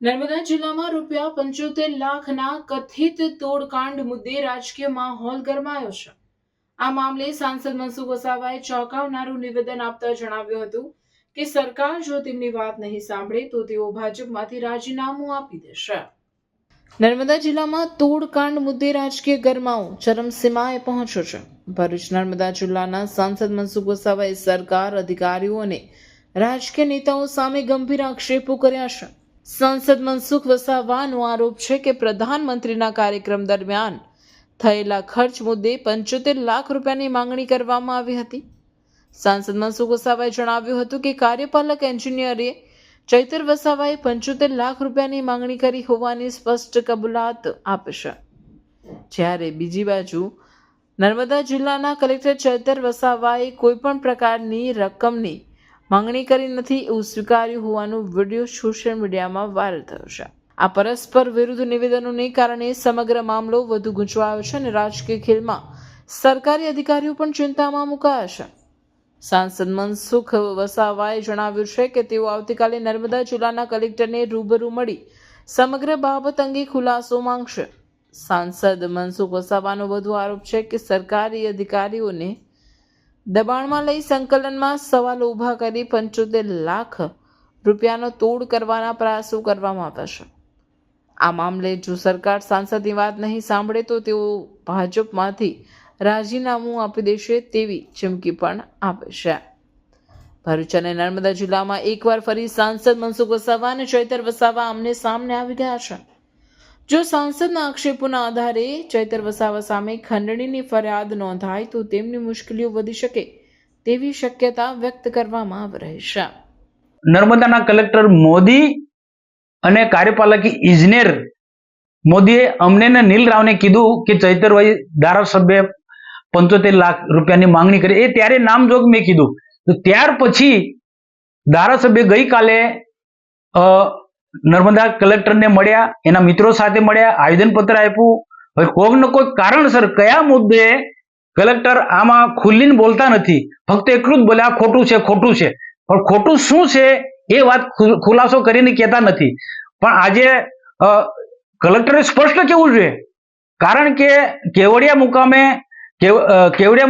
નર્મદા જિલ્લામાં ₹75 લાખના કથિત તોડકાંડ મુદ્દે રાજકીય માહોલ ગરમાયો છે. આ મામલે સાંસદ મનસુખ વસાવાએ ચોંકાવનારું નિવેદન આપતા જણાવ્યું હતું કે સરકાર જો તેમની વાત નહીં સાંભળે તો તેઓ ભાજપમાંથી રાજીનામું આપી દેશે. નર્મદા જિલ્લામાં તોડકાંડ મુદ્દે રાજકીય ગરમાવો ચરમસીમાએ પહોંચ્યો છે. ભરૂચ નર્મદા જિલ્લાના સાંસદ મનસુખ વસાવાએ સરકાર, અધિકારીઓ અને રાજકીય નેતાઓ સામે ગંભીર આક્ષેપો કર્યા છે. સાંસદ મનસુખ વસાવાનો આરોપ છે કે પ્રધાનમંત્રીના કાર્યક્રમ દરમિયાન થયેલા ખર્ચ મુદ્દે ₹75 લાખની માંગણી કરવામાં આવી હતી. સાંસદ મનસુખ વસાવાએ જણાવ્યું હતું કે કાર્યપાલક એન્જિનિયરે ચૈતર વસાવાએ ₹75 લાખની માંગણી કરી હોવાની સ્પષ્ટ કબૂલાત આપી છે. જ્યારે બીજી બાજુ નર્મદા જિલ્લાના કલેક્ટર ચૈતર વસાવાએ કોઈપણ પ્રકારની રકમની માંગણી કરી નથી એવું સ્વીકાર્યું હોવાનો વિડીયો સોશિયલ મીડિયામાં વાયરલ થયો છે. આ પરસ્પર વિરુદ્ધ નિવેદનોને કારણે સમગ્ર મામલો વધુ ગૂંચવાયો છે અને રાજકીય ખેલમાં સરકારી અધિકારીઓ પણ ચિંતામાં મુકાયા છે. સાંસદ મનસુખ વસાવાએ જણાવ્યું છે કે તેઓ આવતીકાલે નર્મદા જિલ્લાના કલેક્ટરને રૂબરૂ મળી સમગ્ર બાબત અંગે ખુલાસો માંગશે. સાંસદ મનસુખ વસાવાનો વધુ આરોપ છે કે સરકારી અધિકારીઓને દબાણમાં લઈ સંકલનમાં સવાલો ઊભા કરી ₹75 લાખનો તોડ કરવાના પ્રયાસો કરવામાં આવ્યા છે. આ મામલે જો સરકાર સાંસદની વાત નહીં સાંભળે તો તેઓ ભાજપમાંથી રાજીનામું આપી દેશે તેવી ચીમકી પણ આપી છે. ભરૂચ અને નર્મદા જિલ્લામાં એકવાર ફરી સાંસદ મનસુખ વસાવા અને ચૈતર વસાવા આમને સામને આવી ગયા છે. જો સાંસદના આક્ષેપોના આધારે ચૈતર વસાવા સામે ખંડણીની ફરિયાદ નોંધાય તો તેમની મુશ્કેલીઓ વધી શકે તેવી શક્યતા વ્યક્ત કરવામાં આવી રહી છે. નર્મદાના કલેક્ટર મોદી અને કાર્યપાલક ઇજનેર મોદીએ અમને ને નીલ રાવને કીધું કે ચૈતરભાઈ ધારાસભ્ય ₹75 લાખની માંગણી કરી. એ ત્યારે નામજોગ મેં કીધું. તો ત્યાર પછી ધારાસભ્ય ગઈકાલે નર્મદા કલેક્ટરને મળ્યા, એના મિત્રો સાથે મળ્યા, આવેદનપત્ર આપ્યું. હવે કોઈક ને કોઈક કારણસર કયા મુદ્દે કલેક્ટર આમાં ખુલ્લીને બોલતા નથી, ફક્ત એટલું જ બોલે આ ખોટું છે ખોટું છે. પણ ખોટું શું છે એ વાત ખુલાસો કરીને કહેતા નથી. પણ આજે કલેક્ટરે સ્પષ્ટ કહેવું જોઈએ, કારણ કે કેવડિયા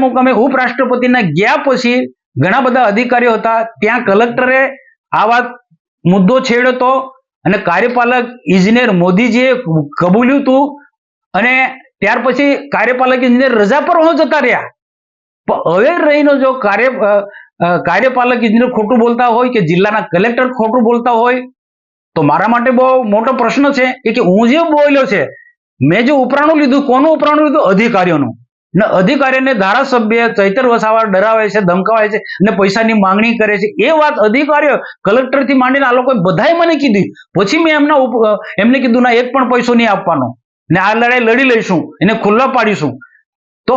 મુકામે ઉપરાષ્ટ્રપતિના ગયા પછી ઘણા બધા અધિકારીઓ હતા, ત્યાં કલેક્ટરે આ વાત મુદ્દો છેડ્યો હતો અને કાર્યપાલક ઇજનેર મોદીજીએ કબૂલ્યું હતું અને ત્યાર પછી કાર્યપાલક ઇજનેર રજા પર જતા રહ્યા. પણ હવે રહીનો જો કાર્યપાલક ઇજનેર ખોટું બોલતા હોય કે જિલ્લાના કલેક્ટર ખોટું બોલતા હોય તો મારા માટે બહુ મોટો પ્રશ્ન છે કે હું જે બોલ્યો છે, મેં જે ઉપરાણું લીધું, કોનું ઉપરાણું લીધું? અધિકારીઓનું. ને અધિકારીને ધારાસભ્ય ચૈતર વસાવા ડરાવે છે, ધમકાવે છે અને પૈસાની માંગણી કરે છે. એ વાત અધિકારીઓ કલેક્ટર થી માંડીને આ લોકોએ બધાએ મને કીધી. પછી મેં એમને કીધું ના, એક પણ પૈસો નહીં આપવાનો ને આ લડાઈ લડી લઈશું, એને ખુલ્લા પાડીશું. તો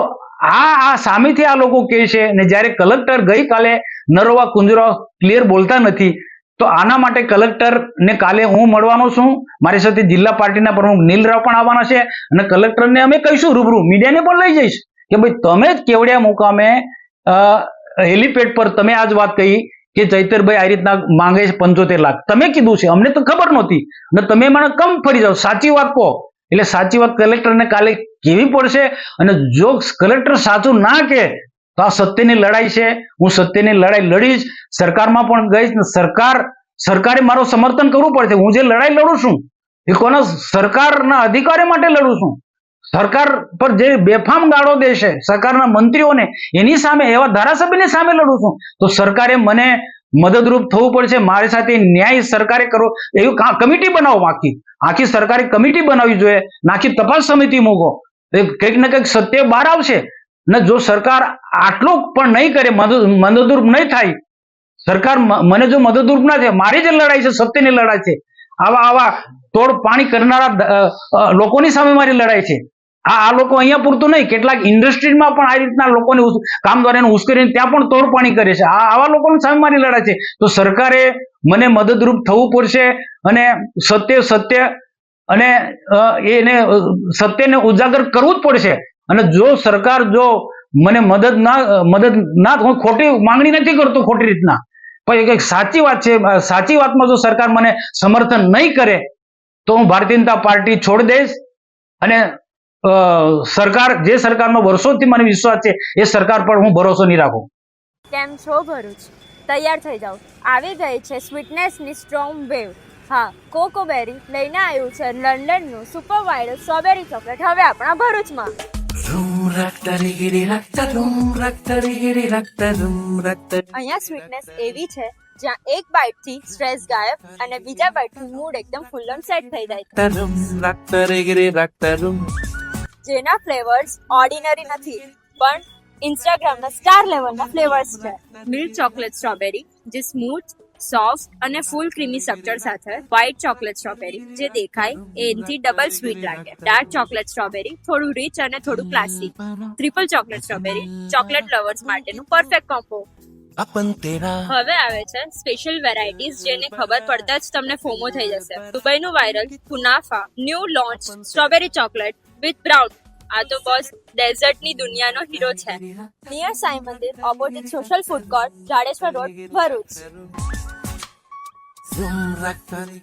આ સામેથી આ લોકો કહે છે ને જ્યારે કલેક્ટર ગઈકાલે નરોવા કુંજરા ક્લિયર બોલતા નથી, તો આના માટે કલેક્ટર ને કાલે હું મળવાનો છું. મારી સાથે જિલ્લા પાર્ટીના પ્રમુખ નીલ રાવ પણ આવવાના છે અને કલેક્ટરને અમે કહીશું, રૂબરૂ મીડિયાને પણ લઈ જઈશ કે ભાઈ તમે જ કેવડિયા મુકામે હેલીપેડ પર તમે આજ વાત કહી કે ચૈતરભાઈ આ રીતના માંગે છે 75 લાખ. તમે કીધું છે, અમને તો ખબર નહોતી અને તમે મને કમ ફરી જાઓ, સાચી વાત કહો. એટલે સાચી વાત કલેક્ટરને કાલે કહેવી પડશે. અને જો કલેક્ટર સાચું ના કહે તો આ સત્યની લડાઈ છે. હું સત્યની લડાઈ લડીશ, સરકારમાં પણ ગઈશ ને સરકારે મારું સમર્થન કરવું પડશે. હું જે લડાઈ લડું છું એ કોના સરકારના અધિકારી માટે લડું છું. સરકાર પર જે બેફામ ગાળો દે છે સરકારના મંત્રીઓને, એની સામે, એવા ધારાસભ્યની સામે લડું છું. તો સરકારે મને મદદરૂપ થવું પડશે. મારી સાથે ન્યાય સરકારે કરવો, એવી કમિટી બનાવો. આખી સરકારે કમિટી બનાવવી જોઈએ, આખી તપાસ સમિતિ મૂકો. કંઈક ને કંઈક સત્ય બહાર આવશે. ને જો સરકાર આટલું પણ નહીં કરે, મદદરૂપ નહીં થાય, સરકાર મને જો મદદરૂપ ના થાય, મારી જે લડાઈ છે સત્યની લડાઈ છે. આવા તોડ પાણી કરનારા લોકોની સામે મારી લડાઈ છે. આ લોકો અહીંયા પૂરતું નહીં, કેટલાક ઇન્ડસ્ટ્રીમાં પણ આ રીતના લોકોને કામદારોને ઉશ્કેરીને ત્યાં પણ તોડ પાણી કરે છે. આવા લોકોની સામે મારી લડાઈ છે. તો સરકારે મને મદદરૂપ થવું પડશે અને સત્ય અને એને સત્યને ઉજાગર કરવું જ પડશે. અને જો સરકાર જો મને મદદ ના હું ખોટી માંગણી નથી કરતો ખોટી રીતના, પણ એક સાચી વાત છે, સાચી વાતમાં જો સરકાર મને સમર્થન નહીં કરે તો હું ભારતીય જનતા પાર્ટી છોડી દઈશ અને સરકાર જે સરકારનો વર્ષોથી મને વિશ્વાસ છે એ સરકાર પર હું ભરોસો નહીં રાખું. કેમ છો ભરૂચ? તૈયાર થઈ જાઓ, આવી ગઈ છે સ્વીટનેસની સ્ટ્રોંગ વેવ. હા, કોકોબેરી લઈને આવ્યું છે લંડનનું સુપર વાઇલ્ડ સ્ટ્રોબેરી ચોકલેટ હવે આપણા ભરૂચમાં. અહીંયા સ્વીટનેસ એવી છે જ્યાં એક બાઇટથી સ્ટ્રેસ ગાયબ અને બીજા બાઇટથી મૂડ એકદમ ફૂલ ઓન સેટ થઈ જાય. જેના ફ્લેવર્સ ઓર્ડિનરી નથી પણ ઇન્સ્ટાગ્રામના સ્ટાર લેવલના ફ્લેવર્સ છે. મિલ્ક ચોકલેટ સ્ટ્રોબેરી જે સ્મૂથ, સોફ્ટ અને ફૂલ ક્રીમી સ્ટ્રક્ચર સાથે. વ્હાઇટ ચોકલેટ સ્ટ્રોબેરી જે દેખાય એનાથી ડબલ સ્વીટ લાગે. ડાર્ક ચોકલેટ સ્ટ્રોબેરી થોડું રીચ અને થોડું classy. Triple chocolate strawberry chocolate lovers માટેનું પરફેક્ટ કોમ્બો. હવે આવે છે સ્પેશિયલ વેરાયટીઝ જેને ખબર પડતા જ તમને ફોમો થઈ જશે. દુબઈનું viral kunafa new launch strawberry chocolate with brown. આ તો બસ ડેઝર્ટની દુનિયાનો હીરો છે. નિયર સાઈ મંદિર opposite social food court Jadeshwar road Bharuch.